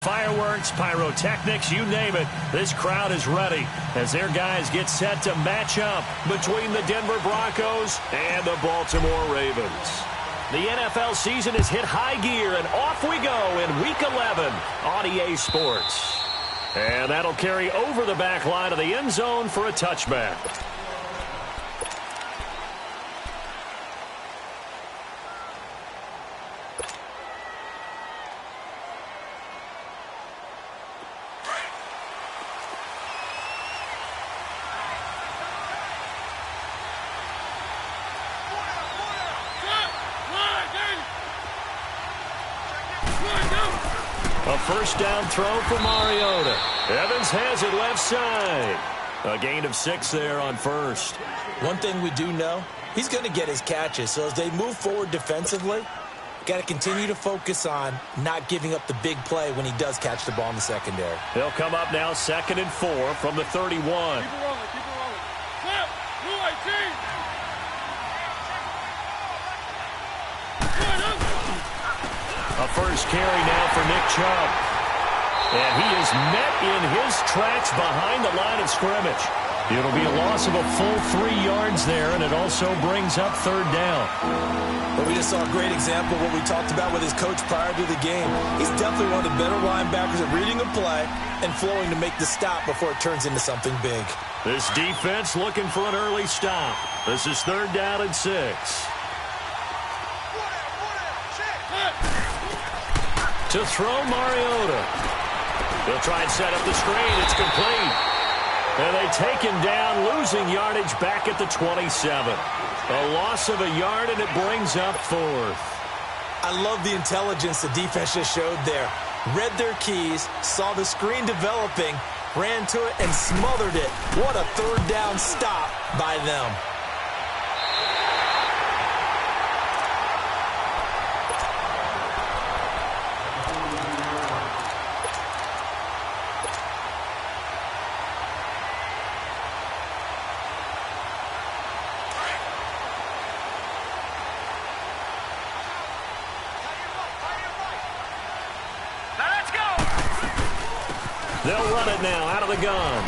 Fireworks, pyrotechnics, you name it, this crowd is ready as their guys get set to match up between the Denver Broncos and the Baltimore Ravens. The NFL season has hit high gear, and off we go in Week 11 on EA Sports. And that'll carry over the back line of the end zone for a touchback. A first down throw for Mariota. Evans has it left side. A gain of 6 there on first. One thing we do know, he's going to get his catches. So as they move forward defensively, got to continue to focus on not giving up the big play when he does catch the ball in the secondary. They'll come up now 2nd and 4 from the 31. Keep it rolling, keep it rolling. Flip, blue 18. A first carry now for Nick Chubb. And he is met in his tracks behind the line of scrimmage. It'll be a loss of a full 3 yards there, and it also brings up 3rd down. But we just saw a great example of what we talked about with his coach prior to the game. He's definitely one of the better linebackers at reading a play and flowing to make the stop before it turns into something big. This defense looking for an early stop. This is 3rd down and 6. To throw Mariota. They'll try and set up the screen. It's complete. And they take him down, losing yardage back at the 27. A loss of a yard, and it brings up 4th. I love the intelligence the defense just showed there. Read their keys, saw the screen developing, ran to it, and smothered it. What a 3rd down stop by them. They'll run it now out of the gun.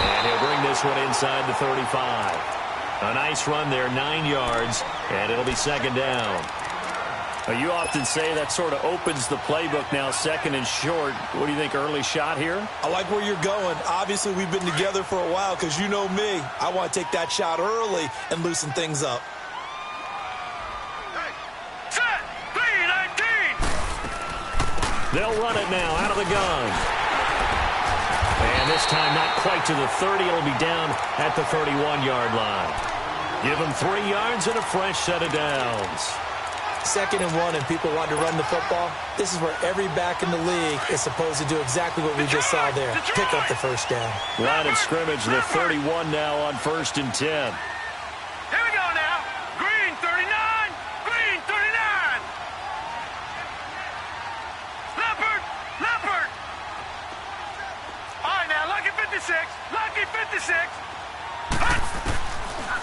And he'll bring this one inside the 35. A nice run there, 9 yards, and it'll be 2nd down. You often say that sort of opens the playbook now, 2nd and short. What do you think, early shot here? I like where you're going. Obviously, we've been together for a while because you know me. I want to take that shot early and loosen things up. They'll run it now out of the gun. And this time not quite to the 30. It'll be down at the 31-yard line. Give them 3 yards and a fresh set of downs. 2nd and 1 and people want to run the football. This is where every back in the league is supposed to do exactly what we just saw there. Pick up the first down. Line of scrimmage, the 31 now on 1st and 10. Here we go now. Green 39. Green 39. Leopard. All right, now, Lucky 56. Lucky 56.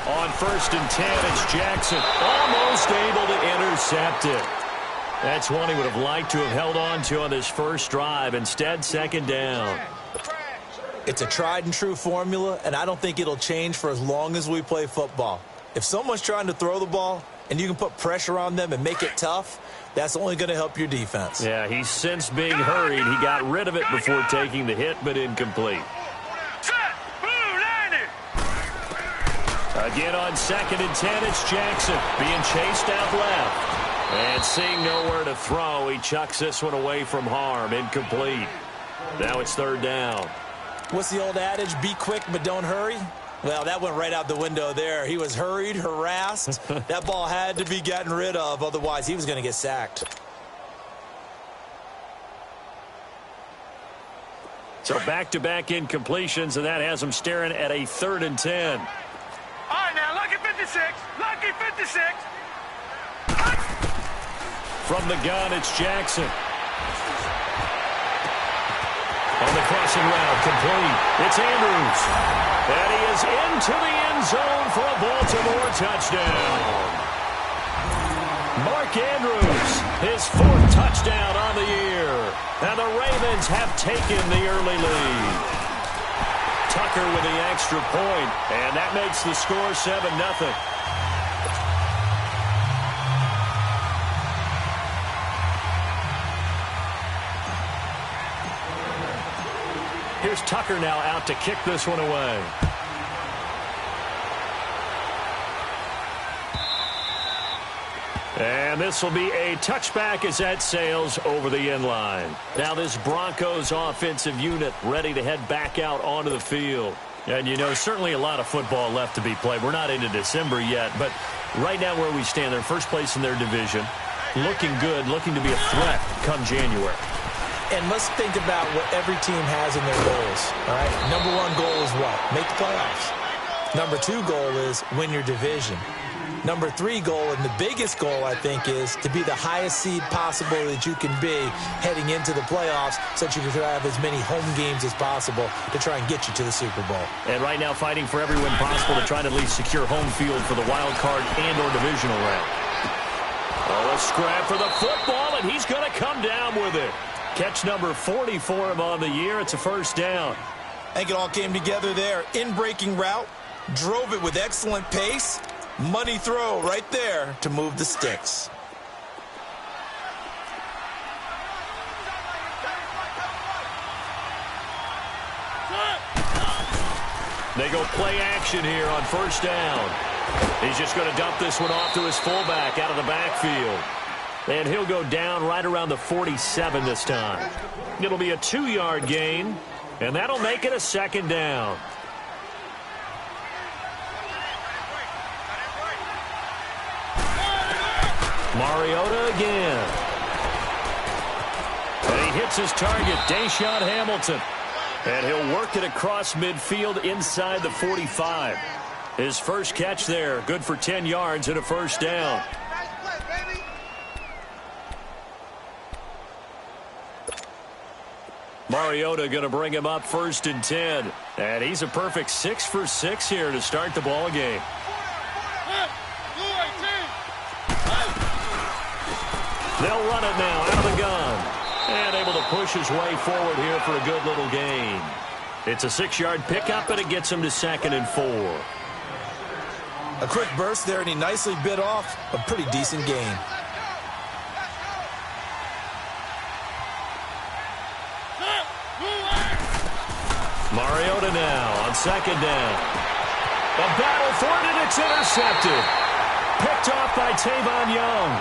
On 1st and 10, it's Jackson. Almost able to intercept it. That's one he would have liked to have held on to on this first drive. Instead, 2nd down. It's a tried and true formula, and I don't think it'll change for as long as we play football. If someone's trying to throw the ball and you can put pressure on them and make it tough, that's only going to help your defense. Yeah, he's since being hurried. He got rid of it before taking the hit, but incomplete. Again on 2nd and 10, it's Jackson being chased out left. And seeing nowhere to throw, he chucks this one away from harm. Incomplete. Now it's 3rd down. What's the old adage? Be quick, but don't hurry. Well, that went right out the window there. He was hurried, harassed. That ball had to be gotten rid of. Otherwise, he was going to get sacked. So back-to-back incompletions, and that has him staring at a 3rd and 10. All right, now, Lucky 56. Lucky 56. From the gun, it's Jackson. On the crossing route, complete. It's Andrews. And he is into the end zone for a Baltimore touchdown. Mark Andrews His fourth touchdown on the year. And the Ravens have taken the early lead. Tucker with the extra point, and that makes the score 7-0. Here's Tucker now out to kick this one away. And this will be a touchback as that sails over the end line. Now this Broncos offensive unit ready to head back out onto the field. And, you know, certainly a lot of football left to be played. We're not into December yet, but right now where we stand, they're first place in their division. Looking good, looking to be a threat come January. And let's think about what every team has in their goals, all right? Number one goal is what? Make the playoffs. Number two goal is win your division. Number three goal, and the biggest goal, I think, is to be the highest seed possible that you can be heading into the playoffs so that you can have as many home games as possible to try and get you to the Super Bowl. And right now fighting for every win possible to try to at least secure home field for the wild card and or divisional round. Oh, a scrap for the football, and he's going to come down with it. Catch number 40 for him on the year. It's a first down. I think it all came together there. In-breaking route, drove it with excellent pace. Money throw right there to move the sticks. They go play action here on first down. He's just going to dump this one off to his fullback out of the backfield. And he'll go down right around the 47 this time. It'll be a 2-yard gain, and that'll make it a second down. Mariota again. And he hits his target, Deshaun Hamilton. And he'll work it across midfield inside the 45. His first catch there, good for 10 yards and a first down. Mariota going to bring him up first and 10. And he's a perfect 6 for 6 here to start the ball game. They'll run it now out of the gun. And able to push his way forward here for a good little gain. It's a 6-yard pickup, and it gets him to 2nd and 4. A quick burst there, and he nicely bit off a pretty decent gain. Mariota now on second down. A battle for it, and it's intercepted. Picked off by Tavon Young.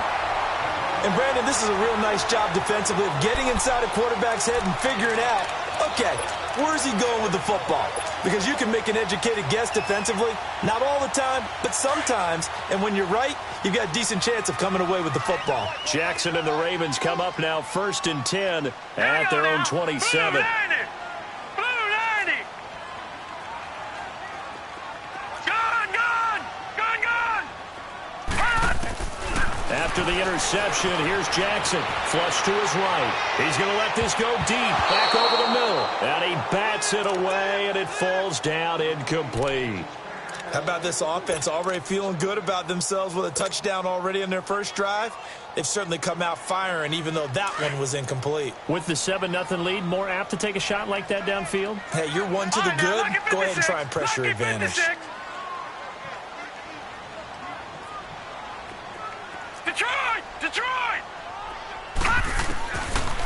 And, Brandon, this is a real nice job defensively of getting inside a quarterback's head and figuring out, okay, where's he going with the football? Because you can make an educated guess defensively. Not all the time, but sometimes. And when you're right, you've got a decent chance of coming away with the football. Jackson and the Ravens come up now first and 10 at their own 27. After the interception, here's Jackson. Flush to his right. He's going to let this go deep. Back over the middle. And he bats it away, and it falls down incomplete. How about this offense already feeling good about themselves with a touchdown already in their first drive? They've certainly come out firing, even though that one was incomplete. With the 7-0 lead, more apt to take a shot like that downfield? Hey, you're one to the good. Go ahead and try and press your advantage. Detroit!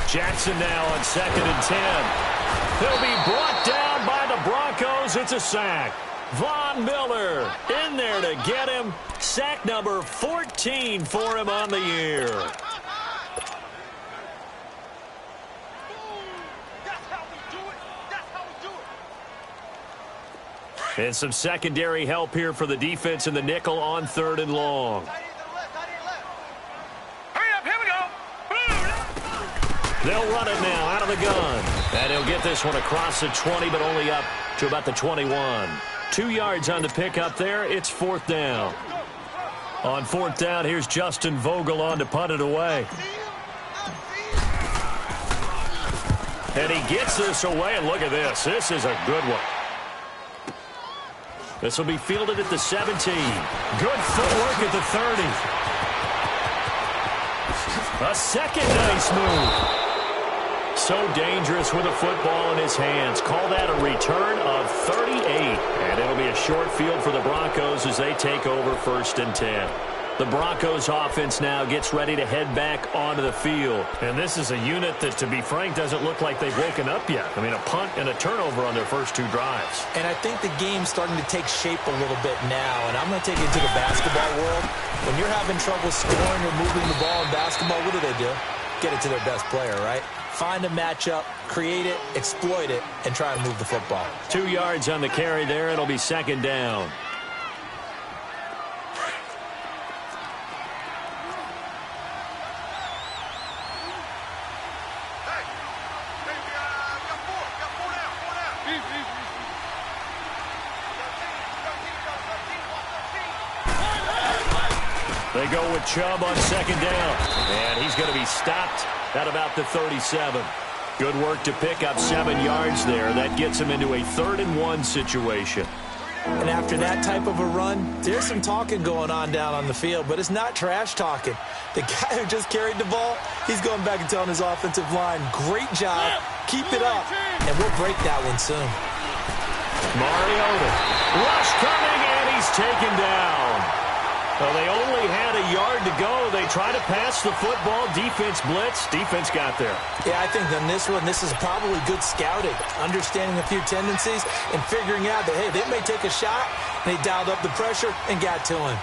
Jackson now on 2nd and 10. He'll be brought down by the Broncos. It's a sack. Von Miller in there to get him. Sack number 14 for him on the year. And some secondary help here for the defense in the nickel on 3rd and long. They'll run it now out of the gun. And he'll get this one across the 20, but only up to about the 21. 2 yards on the pickup there. It's 4th down. On 4th down, here's Justin Vogel on to punt it away. And he gets this away, and look at this. This is a good one. This will be fielded at the 17. Good footwork at the 30. A second nice move. So dangerous with a football in his hands. Call that a return of 38. And it'll be a short field for the Broncos as they take over 1st and 10. The Broncos offense now gets ready to head back onto the field. And this is a unit that, to be frank, doesn't look like they've woken up yet. I mean, a punt and a turnover on their first 2 drives. And I think the game's starting to take shape a little bit now. And I'm going to take it to the basketball world. When you're having trouble scoring or moving the ball in basketball, what do? Get it to their best player, right? Find a matchup, create it, exploit it, and try and move the football. 2 yards on the carry there. It'll be 2nd down. They go with Chubb on 2nd down. And he's going to be stopped at about the 37. Good work to pick up 7 yards there. That gets him into a 3rd and 1 situation. And after that type of a run, there's some talking going on down on the field, but it's not trash talking. The guy who just carried the ball, he's going back and telling his offensive line, great job, keep it up, and we'll break that one soon. Mariota, rush coming, and he's taken down. Well, they only had a yard to go. They try to pass the football. Defense blitz. Defense got there. Yeah, I think on this one, this is probably good scouting, understanding a few tendencies, and figuring out that, hey, they may take a shot, and they dialed up the pressure and got to him.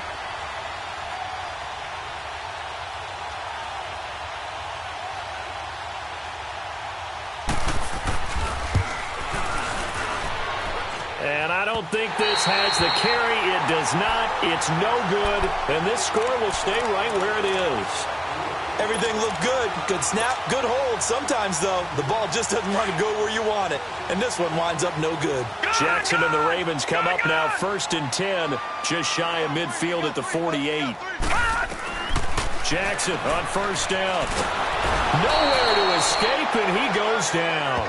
And I don't think this has the carry. It does not. It's no good. And this score will stay right where it is. Everything looked good. Good snap, good hold. Sometimes, though, the ball just doesn't want to go where you want it. And this one winds up no good. Jackson and the Ravens come up now 1st and 10. Just shy of midfield at the 48. Jackson on 1st down. Nowhere to escape, and he goes down.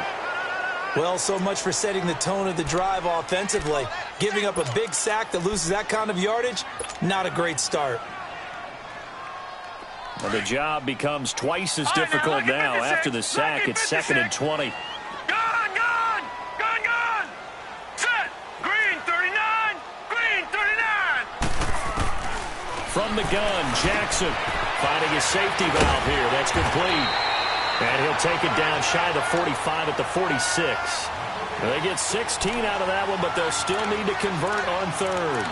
Well, so much for setting the tone of the drive offensively. Giving up a big sack that loses that kind of yardage, not a great start. Well, the job becomes twice as difficult now. After the sack, it's 2nd and 20. Gun! Set! Green 39! Green 39! From the gun, Jackson finding his safety valve here. That's complete. And he'll take it down shy of the 45 at the 46. And they get 16 out of that one, but they'll still need to convert on 3rd.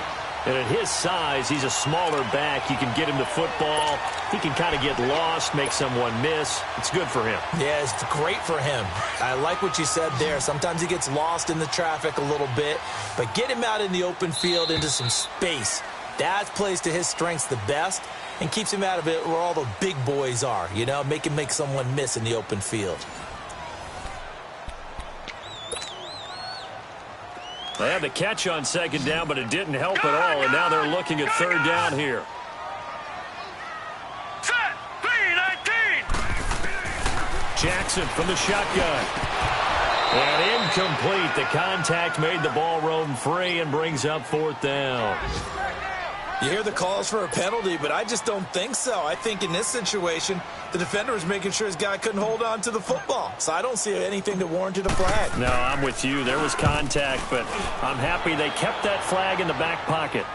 And at his size, he's a smaller back. You can get him the football. He can kind of get lost, make someone miss. It's good for him. Yeah, it's great for him. I like what you said there. Sometimes he gets lost in the traffic a little bit, but get him out in the open field into some space. That plays to his strengths the best and keeps him out of it where all the big boys are, you know, make someone miss in the open field. They had the catch on 2nd down, but it didn't help at all, and now they're looking at 3rd down here. Set! 319! Jackson from the shotgun. And incomplete. The contact made the ball roam free and brings up 4th down. You hear the calls for a penalty, but I just don't think so. I think in this situation, the defender was making sure his guy couldn't hold on to the football. So I don't see anything that warranted a flag. No, I'm with you. There was contact, but I'm happy they kept that flag in the back pocket.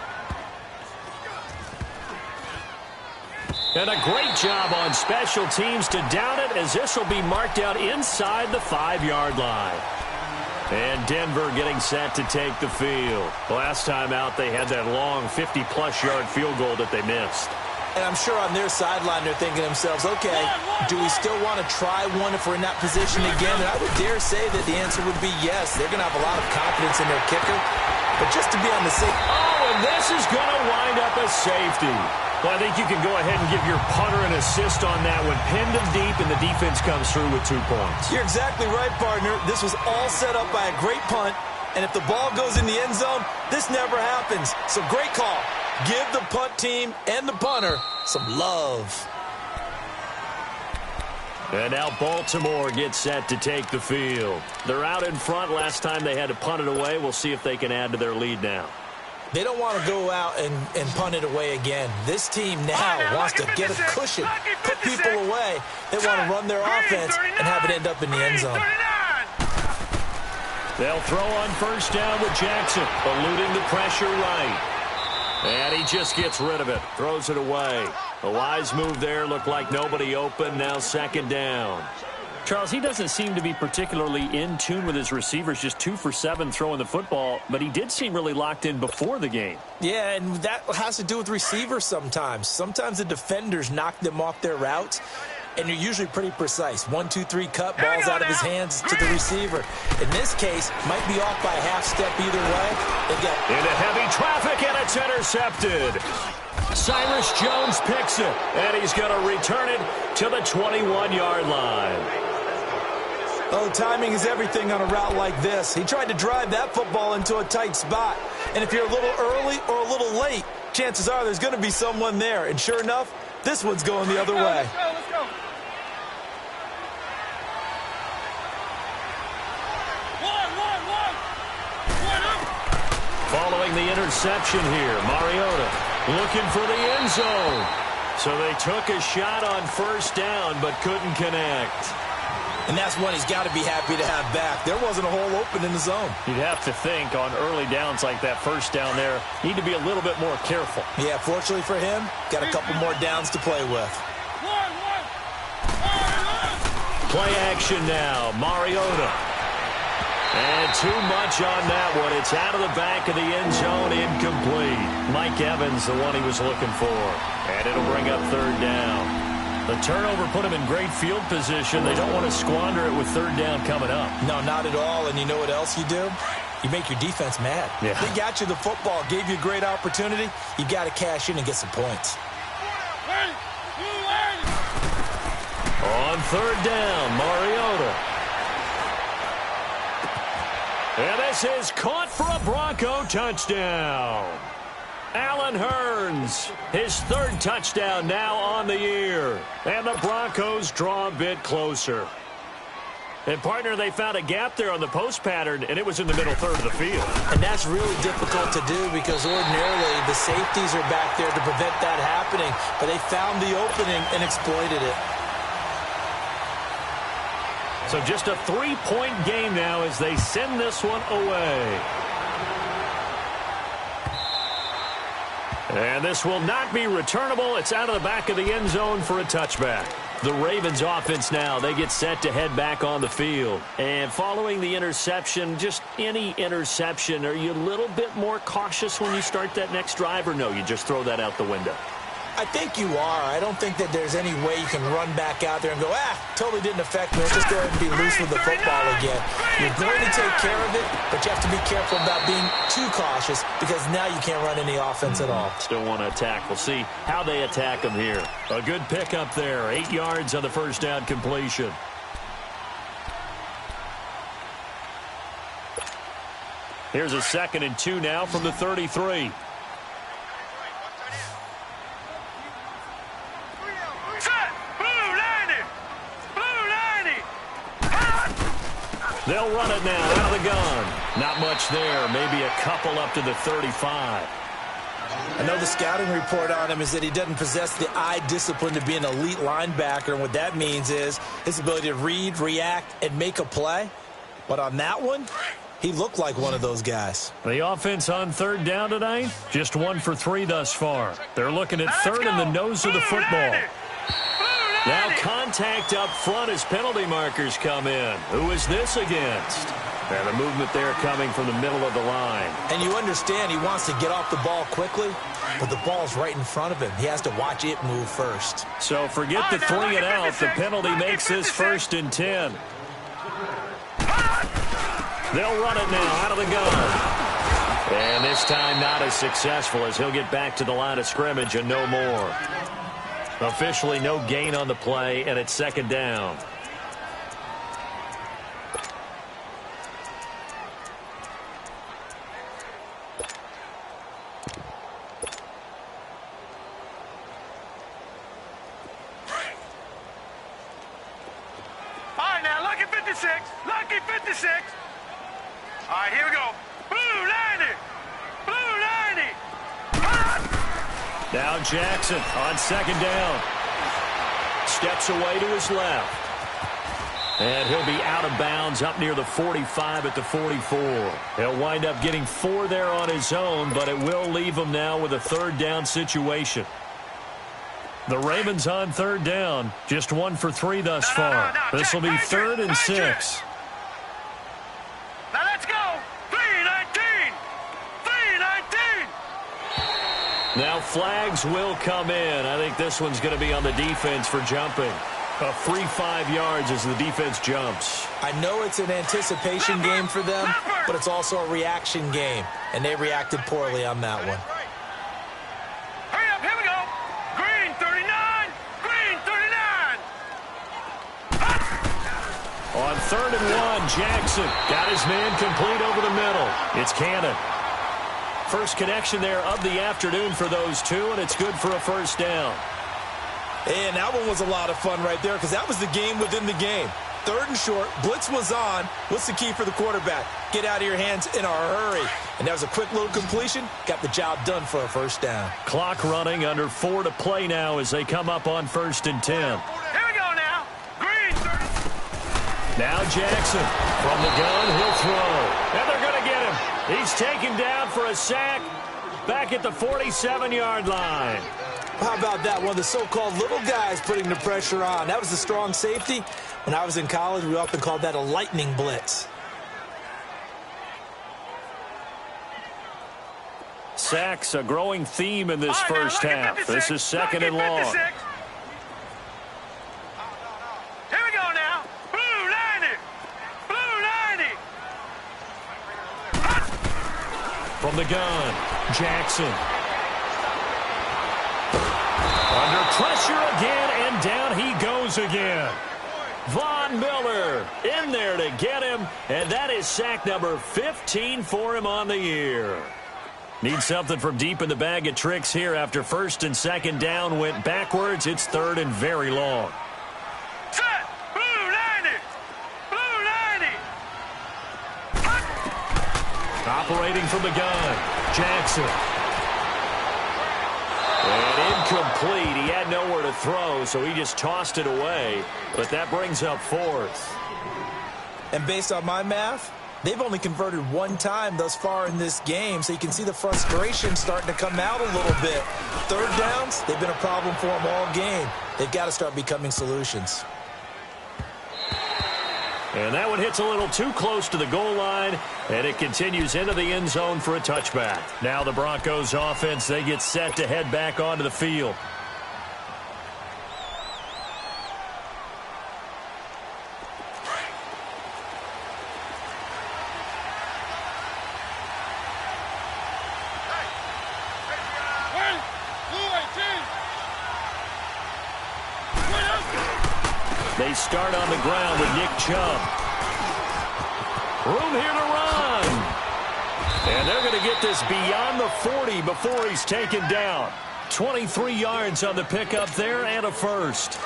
And a great job on special teams to down it, as this will be marked out inside the 5-yard line. And Denver getting set to take the field. Last time out, they had that long 50-plus yard field goal that they missed. And I'm sure on their sideline they're thinking to themselves, okay, do we still want to try one if we're in that position again? And I would dare say that the answer would be yes. They're going to have a lot of confidence in their kicker. But just to be on the safe... Oh, and this is going to wind up a safety. Well, I think you can go ahead and give your punter an assist on that one. Pinned him deep, and the defense comes through with 2 points. You're exactly right, partner. This was all set up by a great punt. And if the ball goes in the end zone, this never happens. So great call. Give the punt team and the punter some love. And now Baltimore gets set to take the field. They're out in front. Last time they had to punt it away. We'll see if they can add to their lead now. They don't want to go out and punt it away again. This team now wants to get a cushion, put people away. They want to run their offense and have it end up in the end zone. They'll throw on first down with Jackson, eluding the pressure right. And he just gets rid of it, throws it away. A wise move there, looked like nobody open, now second down. Charles, he doesn't seem to be particularly in tune with his receivers, just 2 for 7 throwing the football, but he did seem really locked in before the game. Yeah, and that has to do with receivers sometimes. Sometimes the defenders knock them off their routes, and you're usually pretty precise. 1, 2, 3 cut, balls out of his hands to the receiver. In this case, might be off by a half step either way. Into heavy traffic, and it's intercepted. Cyrus Jones picks it, and he's going to return it to the 21-yard line. Oh, timing is everything on a route like this. He tried to drive that football into a tight spot. And if you're a little early or a little late, chances are there's going to be someone there. And sure enough, this one's going the other way. Let's go. Following the interception here, Mariota looking for the end zone. So they took a shot on first down but couldn't connect. And that's one he's got to be happy to have back. There wasn't a hole open in the zone. You'd have to think on early downs like that first down there, need to be a little bit more careful. Yeah, fortunately for him, got a couple more downs to play with. Play action now, Mariota. And too much on that one. It's out of the back of the end zone, incomplete. Mike Evans, the one he was looking for. And it'll bring up third down. The turnover put him in great field position. They don't want to squander it with third down coming up. No, not at all. And you know what else you do? You make your defense mad. Yeah. They got you the football, gave you a great opportunity. You got to cash in and get some points. On third down, Mariota. And this is caught for a Bronco touchdown. Allen Hurns, his third touchdown now on the year. And the Broncos draw a bit closer. And, partner, they found a gap there on the post pattern, and it was in the middle third of the field. And that's really difficult to do because ordinarily the safeties are back there to prevent that happening. But they found the opening and exploited it. So just a 3-point game now as they send this one away. And this will not be returnable. It's out of the back of the end zone for a touchback. The Ravens offense now, they get set to head back on the field. And following the interception, just any interception, are you a little bit more cautious when you start that next drive, or no, you just throw that out the window? I think you are. I don't think that there's any way you can run back out there and go, totally didn't affect me. Let's just go ahead and be loose with the football again. You're going to take care of it, but you have to be careful about being too cautious because now you can't run any offense at all. Still want to attack. We'll see how they attack them here. A good pickup there. 8 yards on the first down completion. Here's a 2nd and 2 now from the 33. They'll run it now out of the gun. Not much there. Maybe a couple up to the 35. I know the scouting report on him is that he doesn't possess the eye discipline to be an elite linebacker. And what that means is his ability to read, react, and make a play. But on that one, he looked like one of those guys. The offense on third down tonight, just 1 for 3 thus far. They're looking at third in the nose of the football. Now contact up front as penalty markers come in. Who is this against? And the movement there coming from the middle of the line. And you understand he wants to get off the ball quickly, but the ball's right in front of him. He has to watch it move first. So forget the 3 and out. The penalty makes this 1st and 10. They'll run it now out of the gun. And this time not as successful as he'll get back to the line of scrimmage and no more. Officially no gain on the play, and it's 2nd down. All right, now, lucky 56. Lucky 56. All right, here we go. Blue 90. Blue 90. Now Jackson on second down. Steps away to his left. And he'll be out of bounds up near the 45 at the 44. He'll wind up getting 4 there on his own, but it will leave him now with a third down situation. The Ravens on third down. Just 1 for 3 thus far. This will be 3rd and 6. Now let's go. 3-19. 3-19. Now flags will come in. I think this one's going to be on the defense for jumping. A free 5 yards as the defense jumps. I know it's an anticipation game for them, but it's also a reaction game, and they reacted poorly on that one. Hurry up, here we go. Green 39. Green 39. On 3rd and 1, Jackson got his man complete over the middle. It's Cannon. First connection there of the afternoon for those two, and it's good for a first down. And that one was a lot of fun right there because that was the game within the game. 3rd and short, blitz was on. What's the key for the quarterback? Get out of your hands in a hurry. And that was a quick little completion. Got the job done for a first down. Clock running, under 4 to play now as they come up on 1st and 10. Here we go now. Green 30. Now Jackson from the gun, he'll throw. And they're going to get him. He's taken down for a sack back at the 47-yard line. How about that? One of the so-called little guys putting the pressure on. That was the strong safety. When I was in college, we often called that a lightning blitz. Sacks, a growing theme in this first half. This is 2nd and long. Here we go now. Blue 90. Blue 90. From the gun, Jackson. Under pressure again, and down he goes again. Von Miller in there to get him, and that is sack number 15 for him on the year. Need something from deep in the bag of tricks here after 1st and 2nd down went backwards. It's 3rd and very long. Set. Blue 90. Blue 90. Operating from the gun, Jackson. And incomplete. He had nowhere to throw, so he just tossed it away. But that brings up 4th. And based on my math, they've only converted 1 time thus far in this game, so you can see the frustration starting to come out a little bit. 3rd downs, they've been a problem for them all game. They've got to start becoming solutions. And that one hits a little too close to the goal line, and it continues into the end zone for a touchback. Now the Broncos offense, they get set to head back onto the field. They start on the ground with Nick Chubb. Room here to run. And they're going to get this beyond the 40 before he's taken down. 23 yards on the pickup there and a first.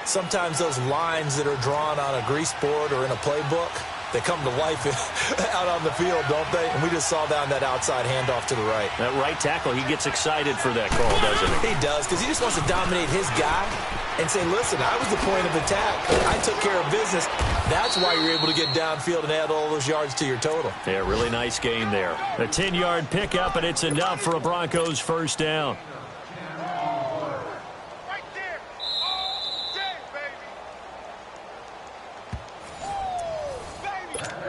Sometimes those lines that are drawn on a grease board or in a playbook, they come to life out on the field, don't they? And we just saw that on that outside handoff to the right. That right tackle, he gets excited for that call, doesn't he? He does, because he just wants to dominate his guy and say, listen, I was the point of attack. I took care of business. That's why you're able to get downfield and add all those yards to your total. Yeah, really nice gain there. A 10-yard pickup, and it's enough for a Broncos first down.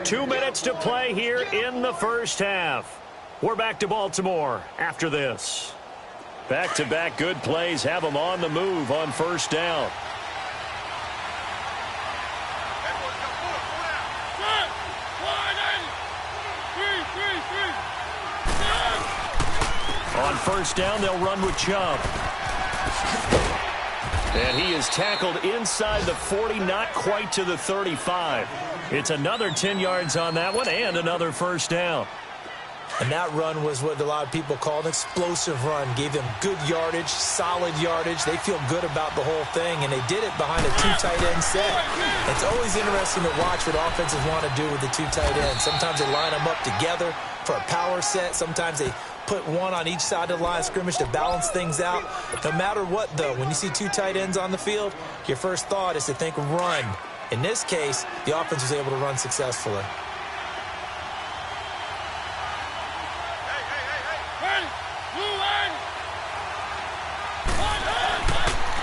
2 minutes to play here in the first half. We're back to Baltimore after this. Back-to-back good plays have them on the move on first down. On first down, they'll run with Chubb. And he is tackled inside the 40, not quite to the 35. It's another 10 yards on that one and another first down. And that run was what a lot of people call an explosive run. Gave them good yardage, solid yardage. They feel good about the whole thing, and they did it behind a 2 tight end set. It's always interesting to watch what offenses want to do with the 2 tight ends. Sometimes they line them up together for a power set. Sometimes they put one on each side of the line of scrimmage to balance things out. No matter what, though, when you see two tight ends on the field, your first thought is to think run. In this case, the offense was able to run successfully.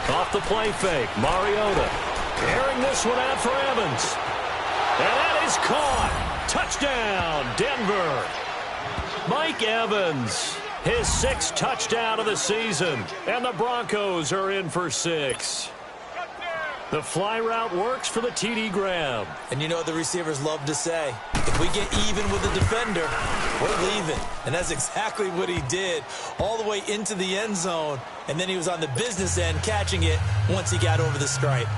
Off the play fake, Mariota airing this one out for Evans. And that is caught. Touchdown, Denver. Mike Evans, his 6th touchdown of the season. And the Broncos are in for 6. The fly route works for the TD grab. And you know what the receivers love to say? If we get even with the defender, we're leaving. And that's exactly what he did, all the way into the end zone. And then he was on the business end catching it once he got over the stripe.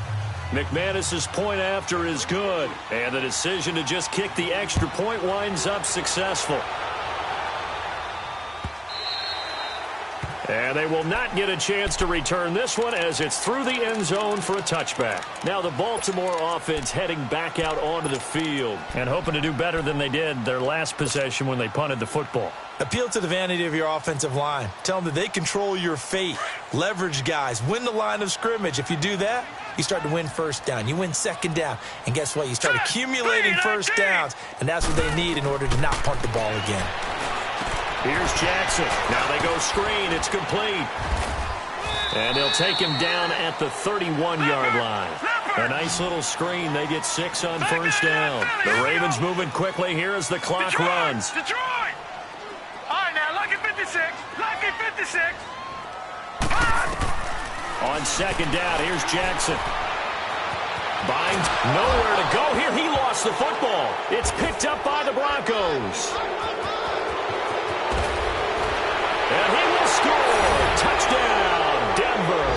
McManus's point after is good. And the decision to just kick the extra point winds up successful. And they will not get a chance to return this one as it's through the end zone for a touchback. Now the Baltimore offense heading back out onto the field and hoping to do better than they did their last possession when they punted the football. Appeal to the vanity of your offensive line. Tell them that they control your fate. Leverage guys. Win the line of scrimmage. If you do that, you start to win first down. You win second down. And guess what? You start accumulating first downs. And that's what they need in order to not punt the ball again. Here's Jackson. Now they go screen. It's complete. And they'll take him down at the 31-yard line. A nice little screen. They get 6 on first down. The Ravens moving quickly here as the clock runs. Detroit! All right, now, lucky 56. Lucky 56. On second down, here's Jackson. Binds nowhere to go here. He lost the football. It's picked up by the Broncos. And he will score. Touchdown, Denver.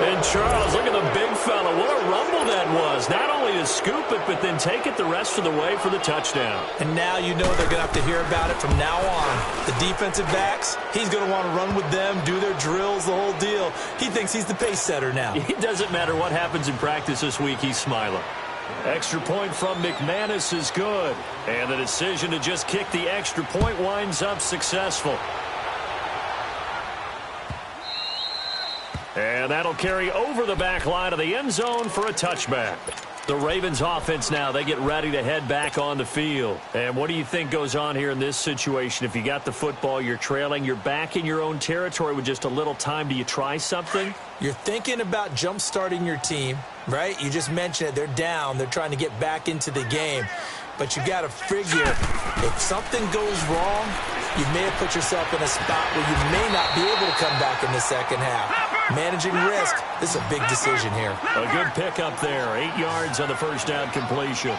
And Charles, look at the big fella. What a rumble that was. Not only to scoop it, but then take it the rest of the way for the touchdown. And now you know they're going to have to hear about it from now on. The defensive backs, he's going to want to run with them, do their drills, the whole deal. He thinks he's the pace setter now. It doesn't matter what happens in practice this week. He's smiling. Extra point from McManus is good. And the decision to just kick the extra point winds up successful. And that'll carry over the back line of the end zone for a touchback. The Ravens offense now, they get ready to head back on the field. And what do you think goes on here in this situation? If you got the football, you're trailing, you're back in your own territory with just a little time. Do you try something? You're thinking about jump-starting your team, right? You just mentioned it. They're down. They're trying to get back into the game. But you got to figure, if something goes wrong, you may have put yourself in a spot where you may not be able to come back in the second half. Managing risk, this is a big decision here. A good pickup there. 8 yards on the first down completion.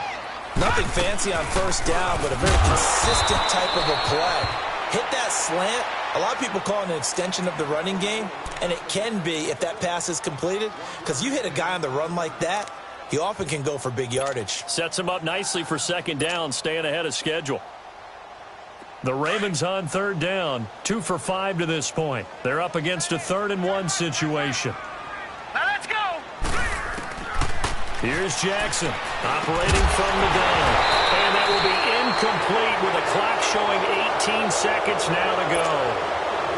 Nothing fancy on first down, but a very consistent type of a play. Hit that slant. A lot of people call it an extension of the running game, and it can be if that pass is completed, because you hit a guy on the run like that, he often can go for big yardage. Sets him up nicely for second down, staying ahead of schedule. The Ravens on third down, 2 for 5 to this point. They're up against a 3rd and 1 situation. Now let's go. Here's Jackson operating from the gun. And that will be incomplete with the clock showing 18 seconds now to go.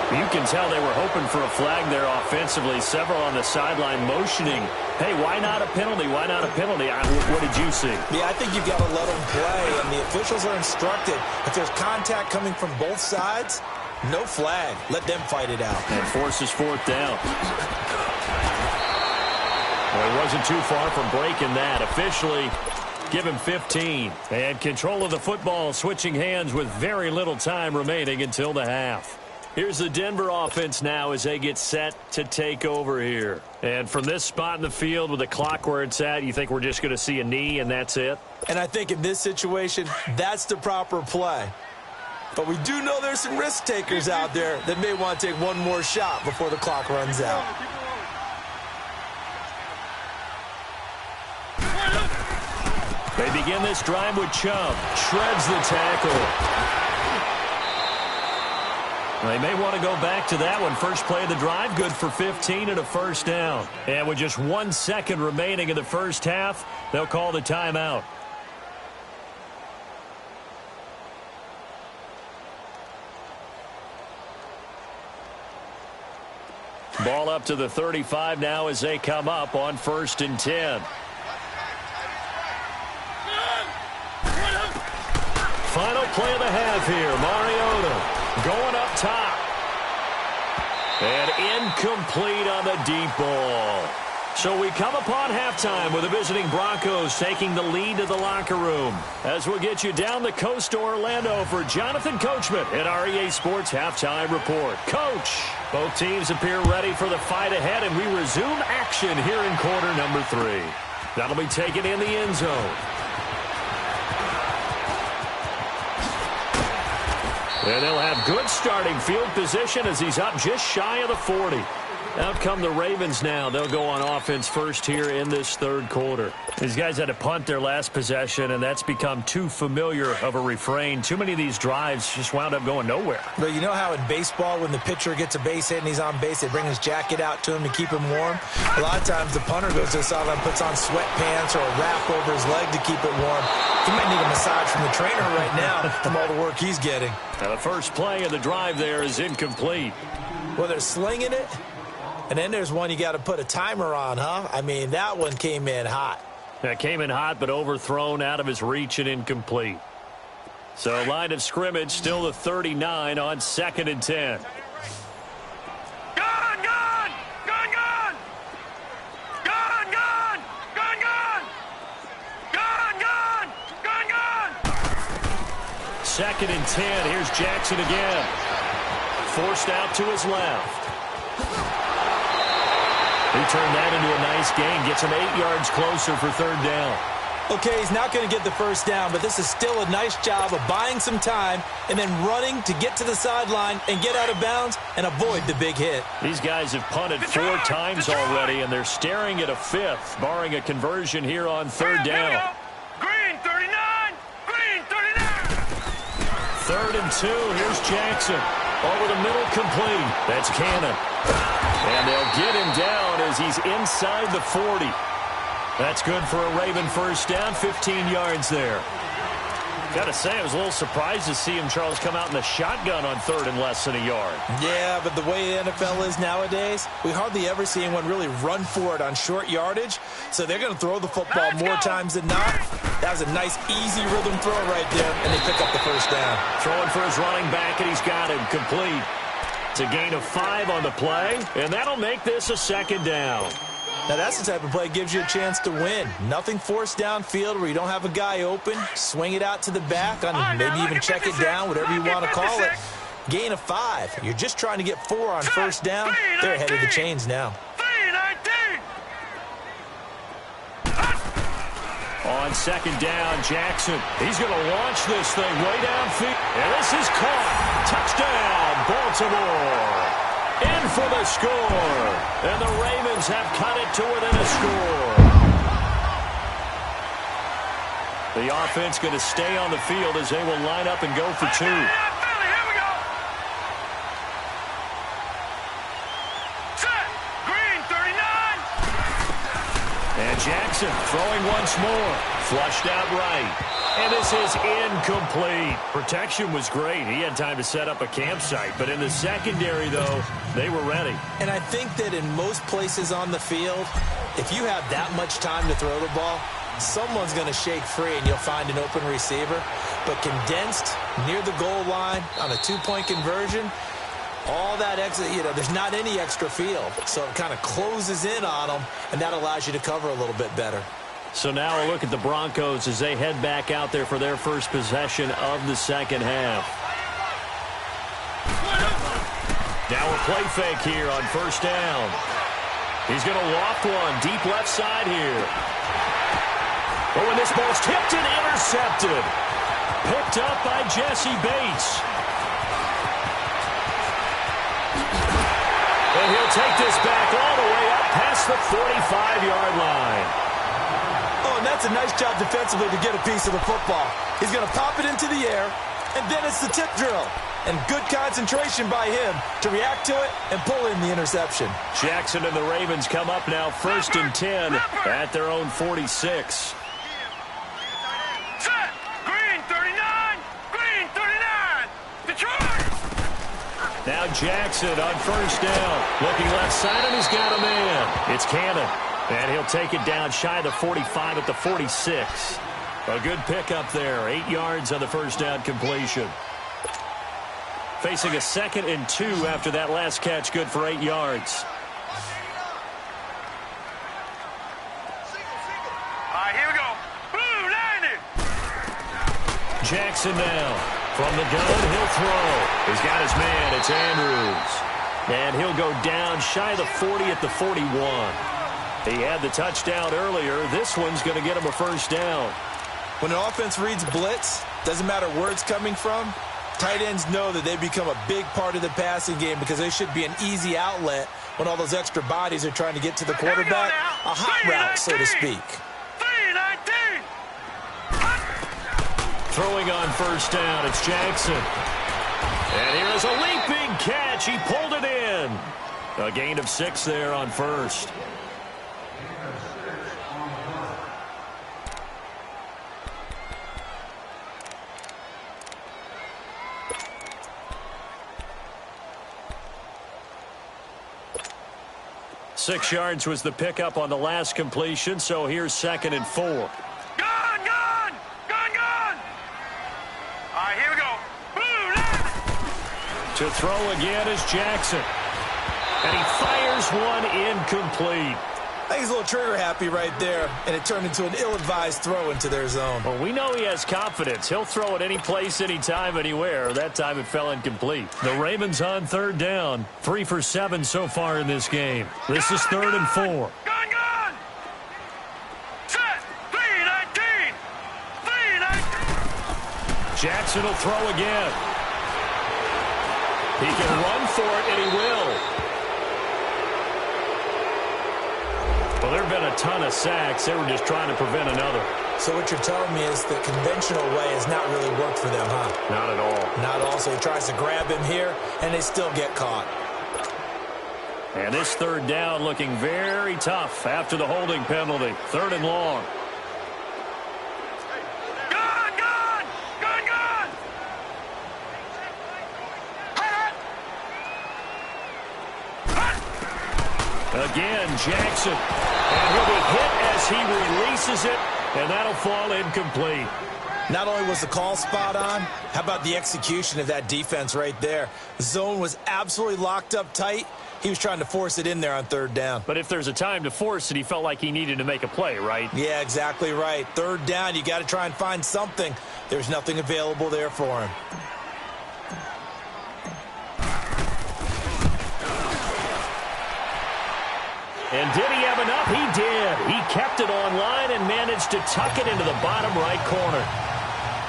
You can tell they were hoping for a flag there offensively. Several on the sideline motioning. Hey, why not a penalty? Why not a penalty? What did you see? Yeah, I think you've got to let them play, and the officials are instructed. If there's contact coming from both sides, no flag. Let them fight it out. And forces 4th down. Well, he wasn't too far from breaking that. Officially, give him 15. And control of the football switching hands with very little time remaining until the half. Here's the Denver offense now as they get set to take over here. And from this spot in the field with the clock where it's at, you think we're just going to see a knee and that's it? And I think in this situation, that's the proper play. But we do know there's some risk takers out there that may want to take one more shot before the clock runs out. They begin this drive with Chubb. Shreds the tackle. They may want to go back to that one. First play of the drive, good for 15 and a first down. And with just 1 second remaining in the first half, they'll call the timeout. Ball up to the 35 now as they come up on 1st and 10. Final play of the half here. Mariota going up top. And incomplete on the deep ball. So we come upon halftime with the visiting Broncos taking the lead to the locker room. As we'll get you down the coast to Orlando for Jonathan Coachman at our EA Sports Halftime Report. Coach, both teams appear ready for the fight ahead, and we resume action here in quarter number 3. That'll be taken in the end zone. And they'll have good starting field position as he's up just shy of the 40. Out come the Ravens now. They'll go on offense first here in this 3rd quarter. These guys had to punt their last possession, and that's become too familiar of a refrain. Too many of these drives just wound up going nowhere. But you know how in baseball, when the pitcher gets a base hit and he's on base, they bring his jacket out to him to keep him warm? A lot of times the punter goes to the sideline, puts on sweatpants or a wrap over his leg to keep it warm. He might need a massage from the trainer right now from all the work he's getting. Now the first play of the drive there is incomplete. Well, they're slinging it. And then there's one you got to put a timer on, huh? I mean, that one came in hot. That came in hot, but overthrown, out of his reach, and incomplete. So line of scrimmage, still the 39 on 2nd and 10. Gun, gun! Gun, gun! Gun, gun! Gun, gun! Gun, gun! Gun, gun! 2nd and 10. Here's Jackson again. Forced out to his left. He turned that into a nice gain. Gets him 8 yards closer for 3rd down. Okay, he's not going to get the first down, but this is still a nice job of buying some time and then running to get to the sideline and get out of bounds and avoid the big hit. These guys have punted 4 times already, and they're staring at a 5th, barring a conversion here on 3rd down. Green 39! Green 39! 3rd and 2. Here's Jackson. Over the middle, complete. That's Cannon. And they'll get him down as he's inside the 40. That's good for a Raven first down, 15 yards there. Got to say, I was a little surprised to see him, Charles, come out in the shotgun on 3rd and less than a yard. Yeah, but the way the NFL is nowadays, we hardly ever see anyone really run for it on short yardage. So they're going to throw the football more times than not. That was a nice, easy rhythm throw right there, and they pick up the first down. Throwing for his running back, and he's got him complete. It's a gain of 5 on the play, and that'll make this a 2nd down. Now, that's the type of play that gives you a chance to win. Nothing forced downfield where you don't have a guy open. Swing it out to the back, maybe even check it down, whatever you want to call it. Gain of 5. You're just trying to get 4 on first down. They're ahead of the chains now. 3-19! On 2nd down, Jackson. He's going to launch this thing way downfield. And this is caught. Touchdown, Baltimore. In for the score. And the Ravens have cut it to within a score. The offense going to stay on the field as they will line up and go for 2. Here we go. Set. Green 39. And Jackson throwing once more. Flushed out right. And this is incomplete. Protection was great. He had time to set up a campsite. But in the secondary, though, they were ready. And I think that in most places on the field, if you have that much time to throw the ball, someone's going to shake free and you'll find an open receiver. But condensed near the goal line on a 2-point conversion, all that extra, there's not any extra field. So it kind of closes in on them, and that allows you to cover a little bit better. So now a look at the Broncos as they head back out there for their first possession of the second half. Now a play fake here on first down. He's going to loft one deep left side here. Oh, and this ball's tipped and intercepted. Picked up by Jesse Bates. And he'll take this back all the way up past the 45-yard line. Oh, and that's a nice job defensively to get a piece of the football. He's going to pop it into the air, and then it's the tip drill. And good concentration by him to react to it and pull in the interception. Jackson and the Ravens come up now 1st and 10 at their own 46. Set. Green 39. Green 39. Detroit. Now Jackson on first down. Looking left side, and he's got a man. It's Cannon. And he'll take it down shy of the 45 at the 46. A good pickup there. 8 yards on the first down completion. Facing a 2nd and 2 after that last catch. Good for 8 yards. All right, here we go. Blue 90. Jackson now. From the gun, he'll throw. He's got his man. It's Andrews. And he'll go down shy of the 40 at the 41. He had the touchdown earlier. This one's going to get him a first down. When an offense reads blitz, doesn't matter where it's coming from, tight ends know that they become a big part of the passing game because they should be an easy outlet when all those extra bodies are trying to get to the quarterback. A hot route, so to speak. 319. Throwing on first down, it's Jackson. And here is a leaping catch. He pulled it in. A gain of 6 there on first. Six yards was the pickup on the last completion, so here's 2nd and 4. Gone. All right, here we go. Blue 90. To throw again is Jackson. And he fires one incomplete. I think he's a little trigger happy right there, and it turned into an ill-advised throw into their zone. Well, we know he has confidence. He'll throw it any place, anytime, anywhere. That time it fell incomplete. The Ravens on 3rd down. 3 for 7 so far in this game. This is 3rd and 4. Gone. Set. 319. 319. Jackson will throw again. He can run for it, and he will. Well, there have been a ton of sacks. They were just trying to prevent another. So what you're telling me is the conventional way has not really worked for them, huh? Not at all. Not all. So he tries to grab him here, and they still get caught. And this 3rd down looking very tough after the holding penalty. 3rd and long. Again, Jackson. And he'll be hit as he releases it, and that'll fall incomplete. Not only was the call spot on, how about the execution of that defense right there? The zone was absolutely locked up tight. He was trying to force it in there on 3rd down. But if there's a time to force it, he felt like he needed to make a play, right? Yeah, exactly right. 3rd down, you got to try and find something. There's nothing available there for him. And did he have enough? He did. He kept it online and managed to tuck it into the bottom right corner.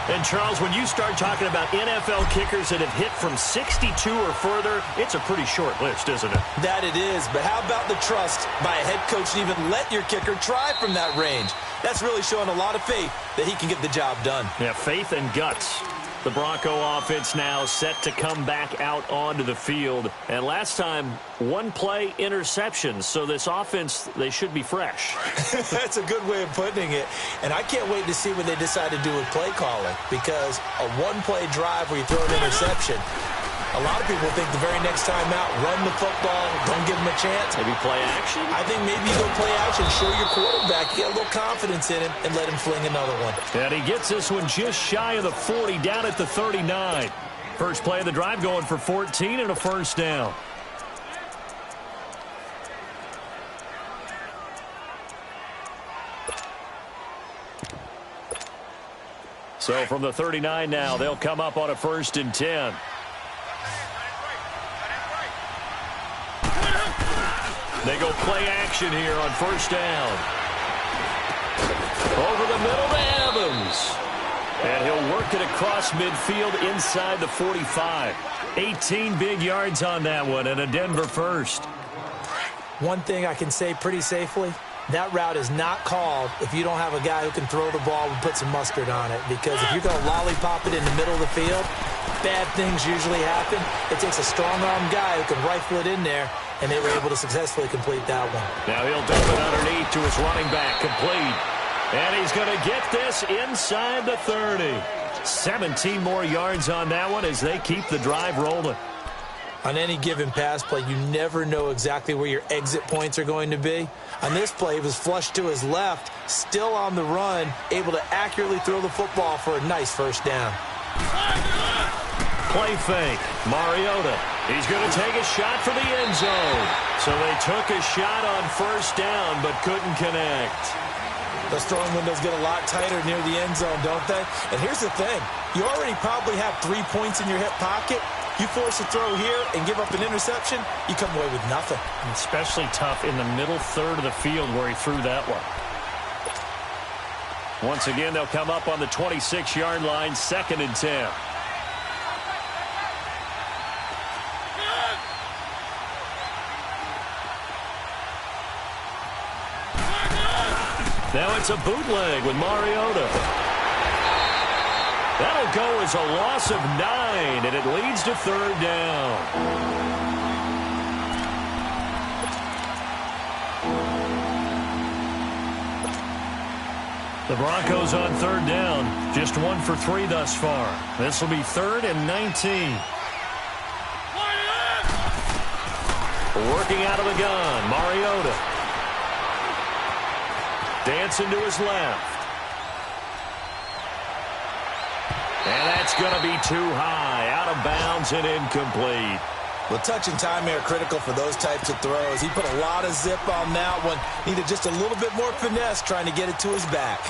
And, Charles, when you start talking about NFL kickers that have hit from 62 or further, it's a pretty short list, isn't it? That it is. But how about the trust by a head coach to even let your kicker try from that range? That's really showing a lot of faith that he can get the job done. Yeah, faith and guts. The Bronco offense now set to come back out onto the field. And last time, 1 play interception. So this offense, they should be fresh. That's a good way of putting it. And I can't wait to see what they decide to do with play calling. Because a 1-play drive where you throw an interception, a lot of people think the very next time out, run the football, don't give him a chance. Maybe play action? I think maybe you go play action, show your quarterback, get a little confidence in him, and let him fling another one. And he gets this one just shy of the 40, down at the 39. First play of the drive going for 14 and a first down. So from the 39 now, they'll come up on a 1st and 10. They go play action here on 1st down. Over the middle to Evans. And he'll work it across midfield inside the 45. 18 big yards on that one and a Denver first. One thing I can say pretty safely, that route is not called if you don't have a guy who can throw the ball and put some mustard on it. Because if you're going to lollipop it in the middle of the field, bad things usually happen. It takes a strong-armed guy who can rifle it in there, and they were able to successfully complete that one. Now he'll dump it underneath to his running back, complete. And he's going to get this inside the 30. 17 more yards on that one as they keep the drive rolling. On any given pass play, you never know exactly where your exit points are going to be. On this play, he was flushed to his left, still on the run, able to accurately throw the football for a nice first down. Play fake. Mariota. He's going to take a shot for the end zone. So they took a shot on first down, but couldn't connect. Those throwing windows get a lot tighter near the end zone, don't they? And here's the thing. You already probably have 3 points in your hip pocket. You force a throw here and give up an interception, you come away with nothing. Especially tough in the middle third of the field where he threw that one. Once again, they'll come up on the 26-yard line, 2nd and 10. Now it's a bootleg with Mariota. That'll go as a loss of 9, and it leads to 3rd down. The Broncos on 3rd down, just 1 for 3 thus far. This will be 3rd and 19. Working out of the gun, Mariota. Dancing to his left. And that's going to be too high, out of bounds and incomplete. Well, touch and timing are critical for those types of throws. He put a lot of zip on that one. Needed just a little bit more finesse trying to get it to his back.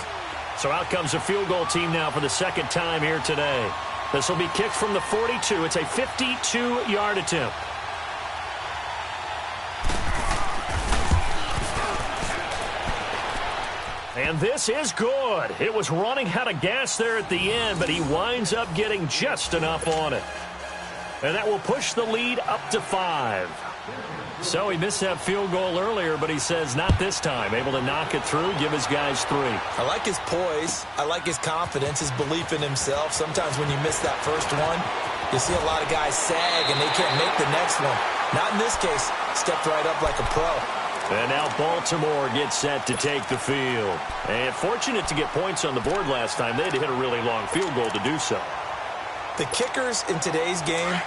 So out comes the field goal team now for the 2nd time here today. This will be kicked from the 42. It's a 52-yard attempt. And this is good. It was running out of gas there at the end, but he winds up getting just enough on it. And that will push the lead up to 5. So he missed that field goal earlier, but he says not this time. Able to knock it through, give his guys 3. I like his poise. I like his confidence, his belief in himself. Sometimes when you miss that first one, you see a lot of guys sag and they can't make the next one. Not in this case. Stepped right up like a pro. And now Baltimore gets set to take the field. And fortunate to get points on the board last time. They had to hit a really long field goal to do so. The kickers in today's game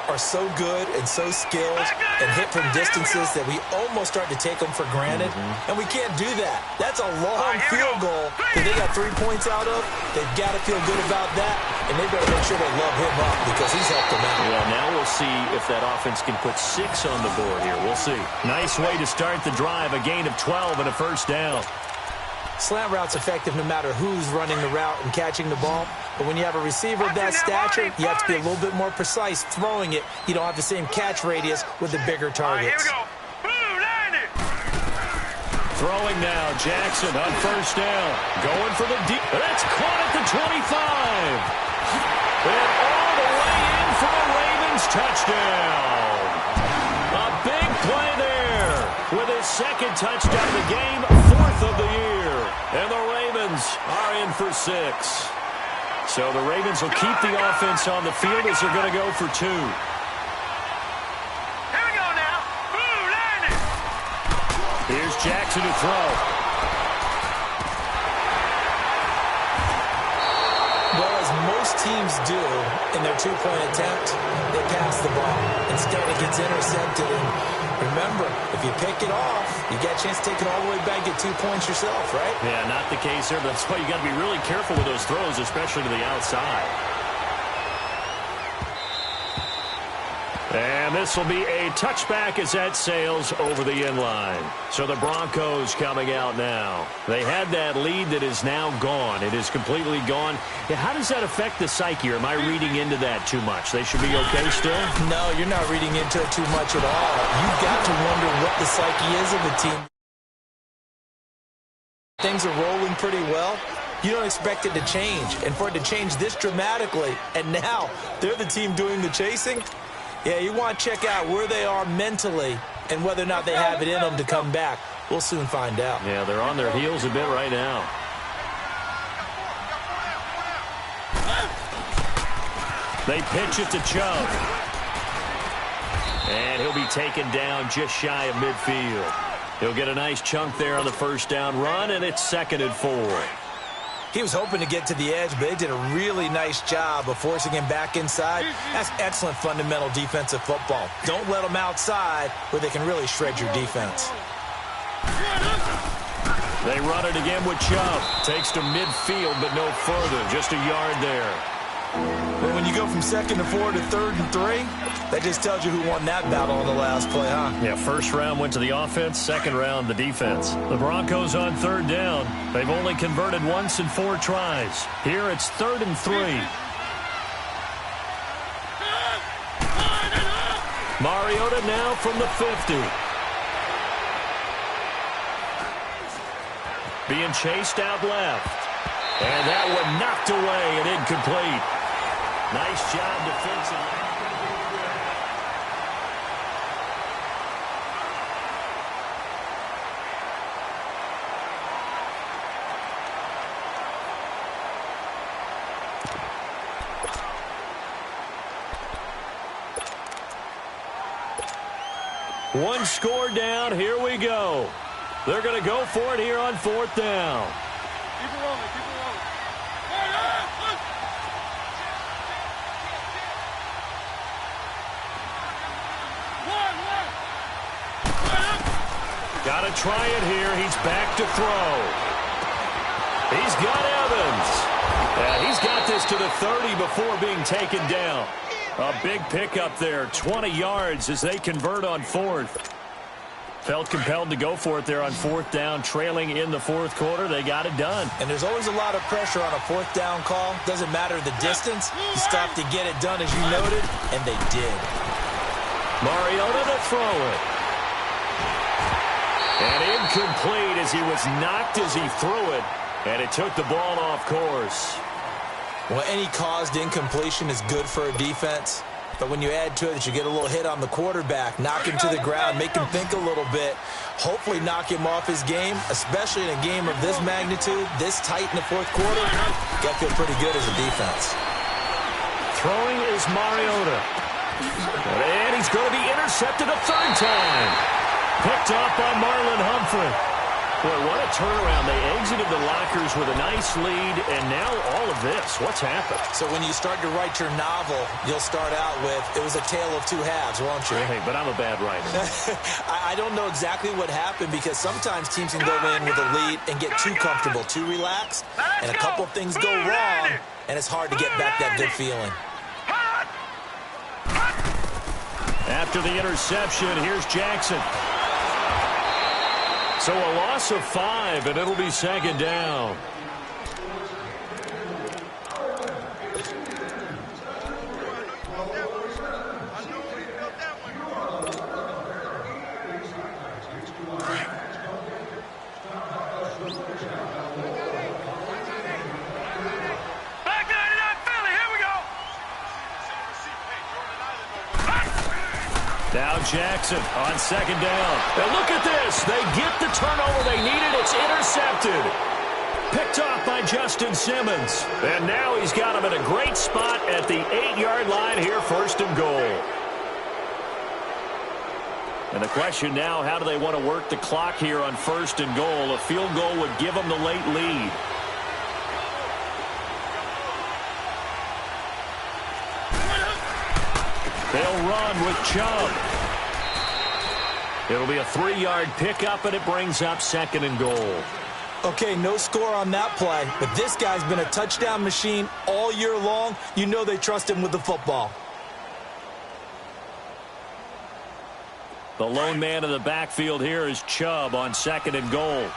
are so good and so skilled and hit from distances that we almost start to take them for granted. And we can't do that. That's a long field goal that they got 3 points out of. They've got to feel good about that, and they better make sure they love him up because he's helped them out. Well, now we'll see if that offense can put 6 on the board here. We'll see. Nice way to start the drive. A gain of 12 and a first down. Slant route's effective no matter who's running the route and catching the ball. But when you have a receiver of that stature, you have to be a little bit more precise throwing it. You don't have the same catch radius with the bigger targets. Here we go. Throwing now, Jackson on first down. Going for the deep. That's caught at the 25. And all the way in for a Ravens touchdown. A big play there with his 2nd touchdown of the game, 4th of the year. And the Ravens are in for 6. So the Ravens will keep the offense on the field as they're going to go for 2. Here we go now. Here's Jackson to throw. Well, as most teams do in their 2-point attempt, they pass the ball. Instead, it gets intercepted. And remember, if you pick it off, you get a chance to take it all the way back, get 2 points yourself, right? Yeah, not the case there. That's why you got to be really careful with those throws, especially to the outside. And this will be a touchback as that sails over the inline. So the Broncos coming out now. They had that lead that is now gone. It is completely gone. How does that affect the psyche? Or am I reading into that too much? They should be okay still? No, you're not reading into it too much at all. You've got to wonder what the psyche is of the team. Things are rolling pretty well. You don't expect it to change. And for it to change this dramatically, and now they're the team doing the chasing, yeah, you want to check out where they are mentally and whether or not they have it in them to come back. We'll soon find out. Yeah, they're on their heels a bit right now. They pitch it to Chubb. And he'll be taken down just shy of midfield. He'll get a nice chunk there on the first down run, and it's 2nd and 4. He was hoping to get to the edge, but they did a really nice job of forcing him back inside. That's excellent fundamental defensive football. Don't let them outside where they can really shred your defense. They run it again with Chubb. Takes to midfield, but no further. Just a yard there. Well, when you go from 2nd to 4 to 3rd and 3, that just tells you who won that battle on the last play, huh? Yeah, first round went to the offense, second round the defense. The Broncos on 3rd down. They've only converted once in 4 tries. Here it's 3rd and 3. Mariota now from the 50. Being chased out left. And that one knocked away and incomplete. Nice job defensively. One score down. Here we go. They're going to go for it here on 4th down. Keep it rolling, keep it rolling. Got to try it here. He's back to throw. He's got Evans. And he's got this to the 30 before being taken down. A big pickup there. 20 yards as they convert on 4th. Felt compelled to go for it there on 4th down, trailing in the 4th quarter. They got it done. And there's always a lot of pressure on a 4th down call. Doesn't matter the distance. You stop to get it done, as you noted, and they did. Mariota to throw it. And incomplete as he was knocked as he threw it. And it took the ball off course. Well, any caused incompletion is good for a defense. But when you add to it that you get a little hit on the quarterback, knock him to the ground, make him think a little bit, hopefully knock him off his game, especially in a game of this magnitude, this tight in the 4th quarter, you got to feel pretty good as a defense. Throwing is Mariota. And he's going to be intercepted a 3rd time. Picked off by Marlon Humphrey. Boy, what a turnaround. They exited the lockers with a nice lead, and now all of this. What's happened? So when you start to write your novel, you'll start out with, it was a tale of 2 halves, won't you? Hey, but I'm a bad writer. I don't know exactly what happened because sometimes teams can go in with a lead and get too comfortable, too relaxed, and a couple of things go wrong, and it's hard to get back that good feeling. After the interception, here's Jackson. So a loss of 5, and it'll be 2nd down. Now Jackson on 2nd down. And look at this. They get the turnover they needed. It's intercepted. Picked off by Justin Simmons. And now he's got him in a great spot at the 8-yard line here, 1st and goal. And the question now, how do they want to work the clock here on 1st and goal? A field goal would give them the late lead. They'll run with Chubb. It'll be a 3-yard pickup, and it brings up 2nd and goal. Okay, no score on that play, but this guy's been a touchdown machine all year long. You know they trust him with the football. The lone man in the backfield here is Chubb on 2nd and goal.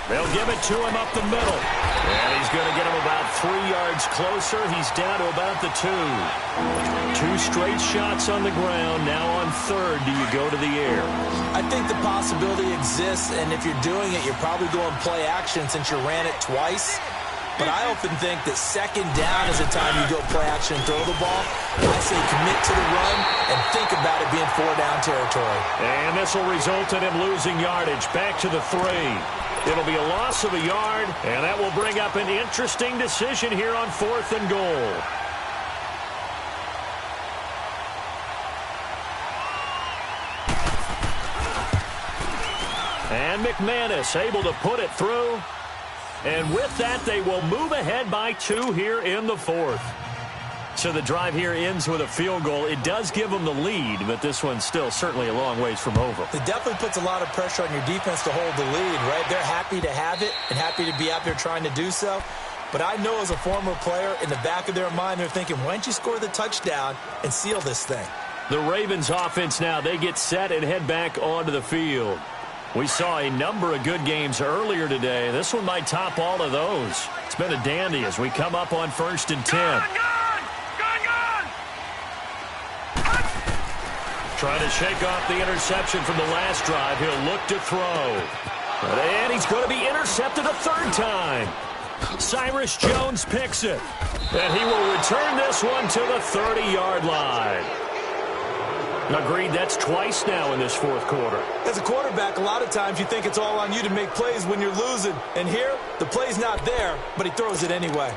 They'll give it to him up the middle. And he's going to get him about 3 yards closer. He's down to about the 2. 2 straight shots on the ground. Now on 3rd, do you go to the air? I think the possibility exists, and if you're doing it, you're probably going play action since you ran it twice. But I often think that 2nd down is the time you go play action and throw the ball. I say commit to the run and think about it being 4-down territory. And this will result in him losing yardage. Back to the 3. It'll be a loss of a yard, and that will bring up an interesting decision here on 4th and goal. And McManus able to put it through. And with that, they will move ahead by 2 here in the 4th. So the drive here ends with a field goal. It does give them the lead, but this one's still certainly a long ways from over. It definitely puts a lot of pressure on your defense to hold the lead, right? They're happy to have it and happy to be out there trying to do so. But I know as a former player, in the back of their mind, they're thinking, why don't you score the touchdown and seal this thing? The Ravens offense now, they get set and head back onto the field. We saw a number of good games earlier today. This one might top all of those. It's been a dandy as we come up on 1st and 10. Trying to shake off the interception from the last drive. He'll look to throw. And he's going to be intercepted a 3rd time. Cyrus Jones picks it. And he will return this one to the 30-yard line. Agreed, that's twice now in this 4th quarter. As a quarterback, a lot of times you think it's all on you to make plays when you're losing. And here, the play's not there, but he throws it anyway.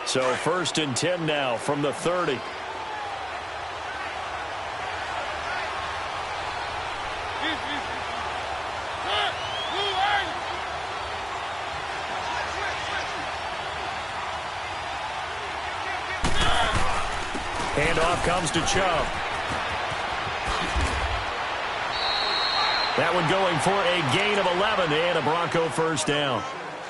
So 1st and 10 now from the 30. Handoff comes to Chubb. That one going for a gain of 11 and a Bronco 1st down.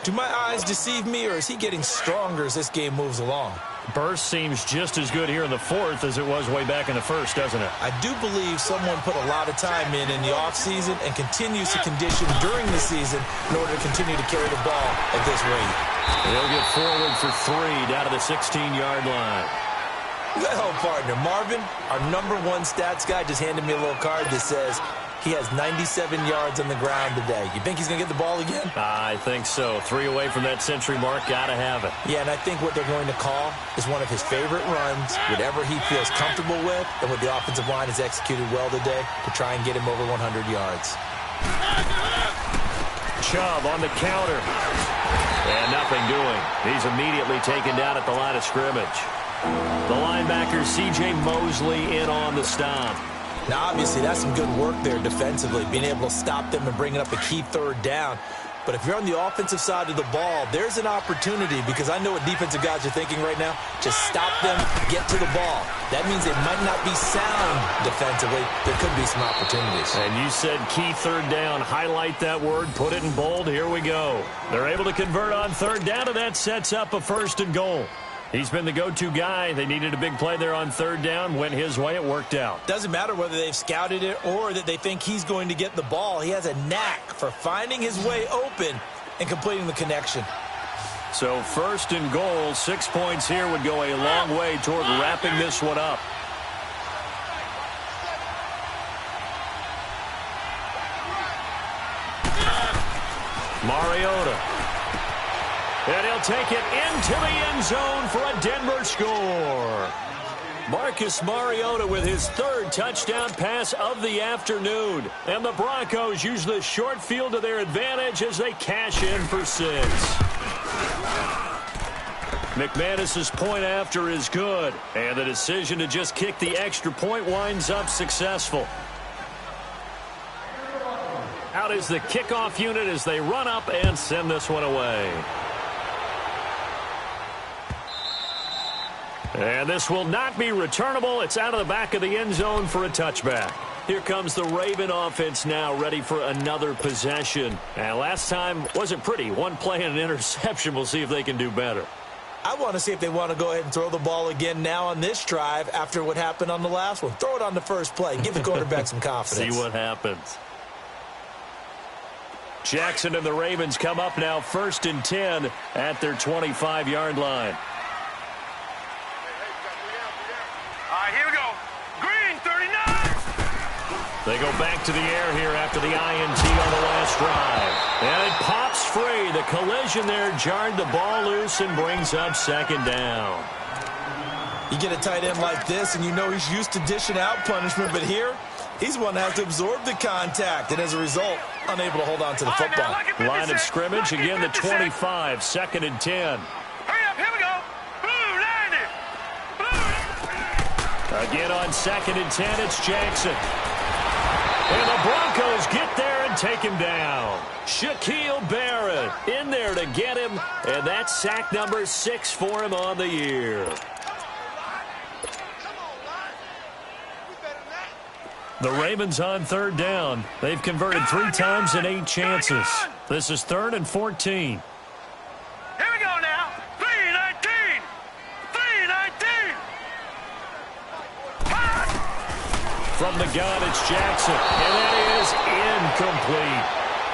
Do my eyes deceive me, or is he getting stronger as this game moves along? Burst seems just as good here in the 4th as it was way back in the 1st, doesn't it? I do believe someone put a lot of time in the offseason and continues to condition during the season in order to continue to carry the ball at this rate. He'll get forward for 3 down to the 16-yard line. Well, partner, Marvin, our #1 stats guy, just handed me a little card that says he has 97 yards on the ground today. You think he's going to get the ball again? I think so. 3 away from that century mark. Got to have it. Yeah, and I think what they're going to call is one of his favorite runs, whatever he feels comfortable with, and what the offensive line has executed well today to try and get him over 100 yards. Chubb on the counter. And nothing doing. He's immediately taken down at the line of scrimmage. The linebacker, C.J. Mosley, in on the stop. Now, obviously, that's some good work there defensively, being able to stop them and bringing up a key 3rd down. But if you're on the offensive side of the ball, there's an opportunity, because I know what defensive guys are thinking right now. Just stop them, get to the ball. That means they might not be sound defensively. There could be some opportunities. And you said key 3rd down. Highlight that word. Put it in bold. Here we go. They're able to convert on 3rd down, and that sets up a 1st and goal. He's been the go-to guy. They needed a big play there on 3rd down. Went his way. It worked out. Doesn't matter whether they've scouted it or that they think he's going to get the ball. He has a knack for finding his way open and completing the connection. So 1st and goal, 6 points here would go a long way toward wrapping this one up. Mariota. And he'll take it into the end zone for a Denver score. Marcus Mariota with his 3rd touchdown pass of the afternoon. And the Broncos use the short field to their advantage as they cash in for 6. McManus's point after is good. And the decision to just kick the extra point winds up successful. Out is the kickoff unit as they run up and send this one away. And this will not be returnable. It's out of the back of the end zone for a touchback. Here comes the Raven offense now, ready for another possession. And last time wasn't pretty. 1 play and an interception. We'll see if they can do better. I want to see if they want to go ahead and throw the ball again now on this drive after what happened on the last one. Throw it on the first play. Give the quarterback some confidence. See what happens. Jackson and the Ravens come up now 1st and 10 at their 25-yard line. Here we go. Green, 39. They go back to the air here after the INT on the last drive. And it pops free. The collision there jarred the ball loose and brings up 2nd down. You get a tight end like this, and you know he's used to dishing out punishment, but here, he's one that has to absorb the contact, and as a result, unable to hold on to the football. Line of scrimmage, again the 25, 2nd and 10. Hurry up, here we go. Blue, 90. Blue. Again on 2nd and 10, it's Jackson. And the Broncos get there and take him down. Shaquille Barrett in there to get him, and that's sack number 6 for him on the year. The Ravens on third down. They've converted 3 times in 8 chances. This is 3rd and 14. Here we go now. 3-19. 3-19. From the gun, it's Jackson, and that is incomplete.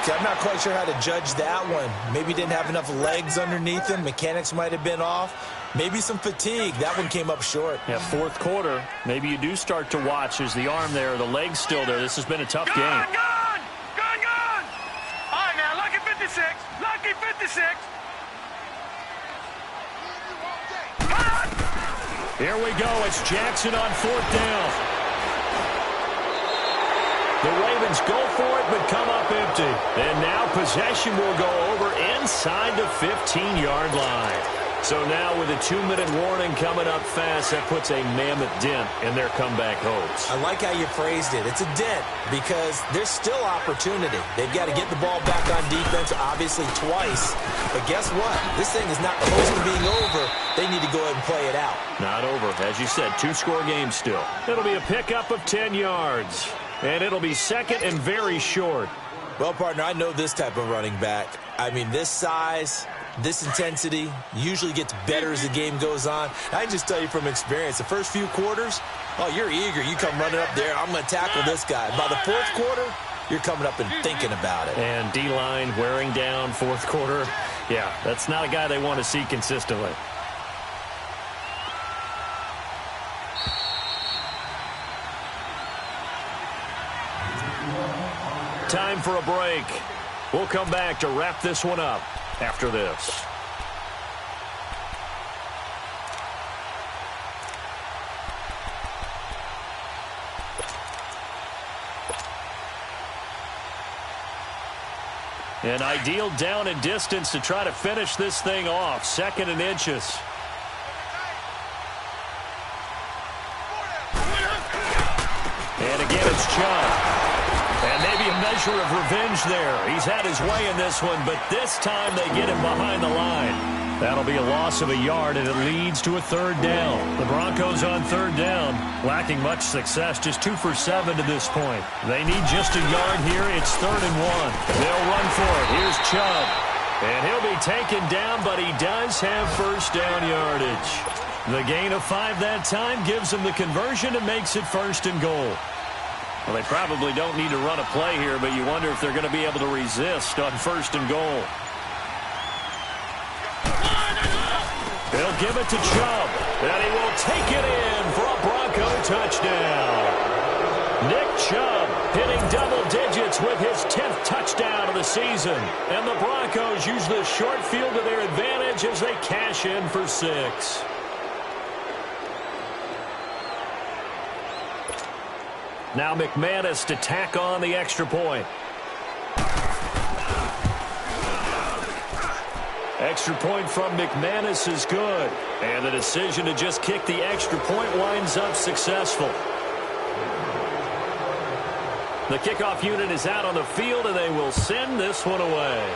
See, I'm not quite sure how to judge that one. Maybe didn't have enough legs underneath him. Mechanics might have been off. Maybe some fatigue. That one came up short. Yeah, 4th quarter. Maybe you do start to watch as the arm there, the leg's still there. This has been a tough game. Gone! All right, now, lucky 56. Lucky 56. Here we go. It's Jackson on 4th down. The Ravens go for it, but come up empty. And now possession will go over inside the 15-yard line. So now with a 2-minute warning coming up fast, that puts a mammoth dent in their comeback hopes. I like how you phrased it. It's a dent because there's still opportunity. They've got to get the ball back on defense, obviously twice. But guess what? This thing is not close to being over. They need to go ahead and play it out. Not over. As you said, 2-score game still. It'll be a pickup of 10 yards. And it'll be 2nd and very short. Well, partner, I know this type of running back. I mean, this size, this intensity usually gets better as the game goes on. I can just tell you from experience, the first few quarters, oh, you're eager. You come running up there, I'm going to tackle this guy. By the 4th quarter, you're coming up and thinking about it. And D-line wearing down 4th quarter. Yeah, that's not a guy they want to see consistently. Time for a break. We'll come back to wrap this one up after this. An ideal down and distance to try to finish this thing off. 2nd and inches. And again, it's Chubb. And maybe a measure of revenge there. He's had his way in this one, but this time they get him behind the line. That'll be a loss of a yard, and it leads to a 3rd down. The Broncos on 3rd down, lacking much success, just 2 for 7 to this point. They need just a yard here. It's 3rd and 1. They'll run for it. Here's Chubb. And he'll be taken down, but he does have 1st down yardage. The gain of 5 that time gives him the conversion and makes it 1st and goal. Well, they probably don't need to run a play here, but you wonder if they're going to be able to resist on 1st and goal. They'll give it to Chubb, and he will take it in for a Bronco touchdown. Nick Chubb hitting double digits with his 10th touchdown of the season. And the Broncos use the short field to their advantage as they cash in for 6. Now McManus to tack on the extra point. Extra point from McManus is good. And the decision to just kick the extra point winds up successful. The kickoff unit is out on the field, and they will send this one away.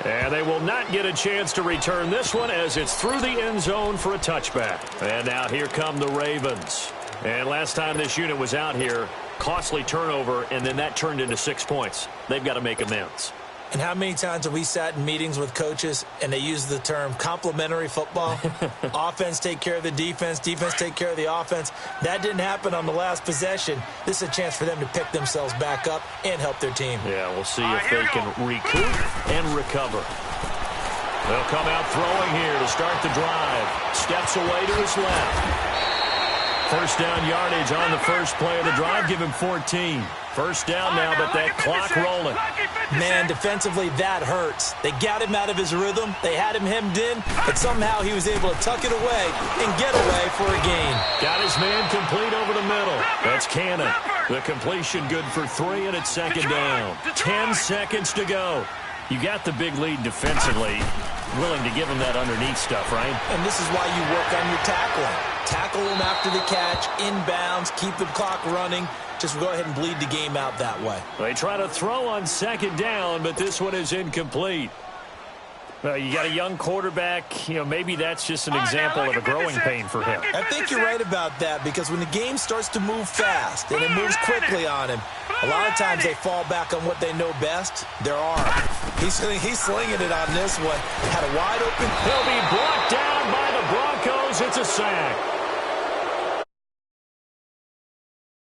And they will not get a chance to return this one as it's through the end zone for a touchback. And now here come the Ravens. And last time this unit was out here, costly turnover, and then that turned into 6 points. They've got to make amends. And how many times have we sat in meetings with coaches and they use the term complementary football? Offense take care of the defense, defense take care of the offense. That didn't happen on the last possession. This is a chance for them to pick themselves back up and help their team. Yeah, we'll see if they can recoup and recover. They'll come out throwing here to start the drive. Steps away to his left. 1st down yardage on the first play of the drive. Give him 14. 1st down now, but that clock rolling. Man, defensively, that hurts. They got him out of his rhythm. They had him hemmed in, but somehow he was able to tuck it away and get away for a gain. Got his man complete over the middle. That's Cannon. The completion good for 3, and it's 2nd down. 10 seconds to go. You got the big lead defensively. Willing to give him that underneath stuff, right? And this is why you work on your tackling. Tackle him after the catch, inbounds, keep the clock running. Just go ahead and bleed the game out that way. They try to throw on second down, but this one is incomplete. You got a young quarterback. Maybe that's just an example of a growing pain for him. I think you're right about that, because when the game starts to move fast and it moves quickly on him, a lot of times they fall back on what they know best, their arm. He's slinging it on this one. Had a wide open. He'll be brought down by the Broncos. It's a sack.